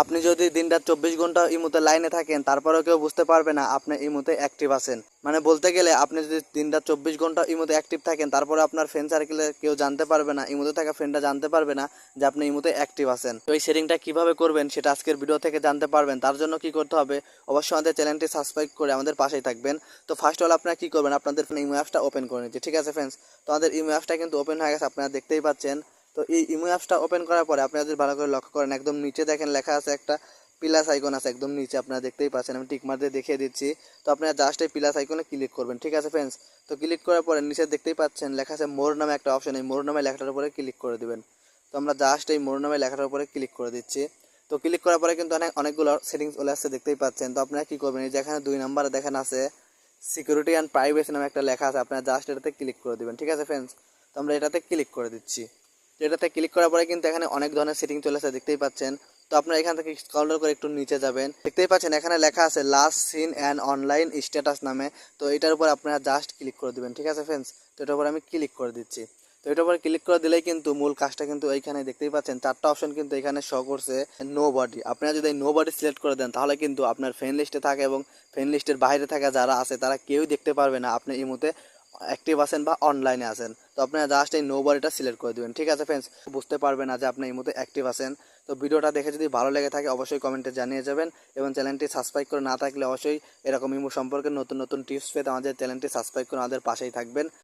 আপনি যদি দিনরাত 24 ঘন্টা ইমোতে লাইনে থাকেন তারপরেও কেউ বুঝতে পারবে না আপনি ইমোতে অ্যাক্টিভ আছেন। মানে বলতে গেলে আপনি যদি দিনরাত 24 ঘন্টা ইমোতে অ্যাক্টিভ থাকেন তারপরে আপনার ফ্রেন্ড সার্কেলে কেউ জানতে পারবে না, ইমোতে থাকা ফ্রেন্ডরা জানতে পারবে না যে আপনি ইমোতে অ্যাক্টিভ আছেন। তো এই সেটিংটা কিভাবে করবেন সেটা আজকের ভিডিও থেকে জানতে পারবেন। তার জন্য কি করতে হবে, অবশ্যই আমাদের চ্যানেলটি সাবস্ক্রাইব করে আমাদের পাশেই থাকবেন। তো ফার্স্ট অল আপনারা কি করবেন, আপনাদের ফোনে ইমো অ্যাপসটা ওপেন করে নিচ্ছে। ঠিক আছে ফ্রেন্ডস, তো আমাদের ইমো অ্যাপসটা কিন্তু ওপেন হয়ে গেছে, আপনারা দেখতেই পাচ্ছেন। তো এই ইমো অ্যাপসটা ওপেন করার পরে আপনারা যদি ভালো করে লক্ষ্য করেন, একদম নিচে দেখেন লেখা আছে একটা প্লাস আইকন আছে একদম নিচে, আপনারা দেখতেই পাচ্ছেন, আমি টিক মার দিয়ে দেখিয়ে দিচ্ছি। তো আপনারা জাস্ট এই প্লাস আইকনে ক্লিক করবেন। ঠিক আছে ফ্রেন্ডস, তো ক্লিক করার পরে নিচে দেখতেই পাচ্ছেন লেখা আছে মোর নামে একটা অপশন, এই মোর নামে লেখাটার উপরে ক্লিক করে দিবেন। তো আমরা জাস্ট এই মোর নামে লেখাটার উপরে ক্লিক করে দিচ্ছি। তো ক্লিক করার পরে কিন্তু অনেকগুলো সেটিংস চলে আসছে, দেখতেই পাচ্ছেন। তো আপনারা কি করবেন, এই যে এখানে 2 নম্বরে দেখেন আছে সিকিউরিটি অ্যান্ড প্রাইভেসি নামে একটা লেখা আছে, আপনারা জাস্ট এটাতে ক্লিক করে দিবেন। ঠিক আছে ফ্রেন্ডস, তো আমরা এটাতে ক্লিক করে দিচ্ছি। তো এটাতে ক্লিক করার পরে কিন্তু এখানে অনেক ধরনের সেটিং চলে আসছে, দেখতেই পাচ্ছেন। তো আপনারা এখান থেকে স্ক্রল করে একটু নিচে যাবেন, দেখতেই পাচ্ছেন এখানে লেখা আছে last seen and online status নামে। তো এটার উপর আপনারা জাস্ট ক্লিক করে দিবেন। ঠিক আছে ফ্রেন্ডস, তো এটার উপর আমি ক্লিক করে দিচ্ছি। তো এটার উপর ক্লিক করে দিলেই কিন্তু মূল কাজটা কিন্তু এইখানে দেখতেই পাচ্ছেন, 4টা অপশন কিন্তু এখানে শো করছে নো বডি। আপনারা যদি নো বডি সিলেক্ট করে দেন তাহলে কিন্তু আপনার ফ্রেন্ড লিস্টে থাকে এবং ফ্রেন্ড লিস্টের বাইরে থাকা যারা আছে তারা কেউই দেখতে পারবে না আপনি এই মুহূর্তে অ্যাক্টিভ আছেন বা অনলাইনে আছেন। তো আপনারা জাস্ট এই নো বডিটা সিলেক্ট করে দেবেন। ঠিক আছে ফ্রেন্ডস, বুঝতে পারবে না যে আপনি এই মুহূর্তে অ্যাক্টিভ আছেন। তো ভিডিওটা দেখে যদি ভালো লেগে থাকে অবশ্যই কমেন্টে জানিয়ে যাবেন, এবং চ্যানেলটি সাবস্ক্রাইব করে না থাকলে অবশ্যই এরকম ইমো সম্পর্কে নতুন নতুন টিপস পেতে আমাদের চ্যানেলটি সাবস্ক্রাইব করে আমাদের পাশেই থাকবেন।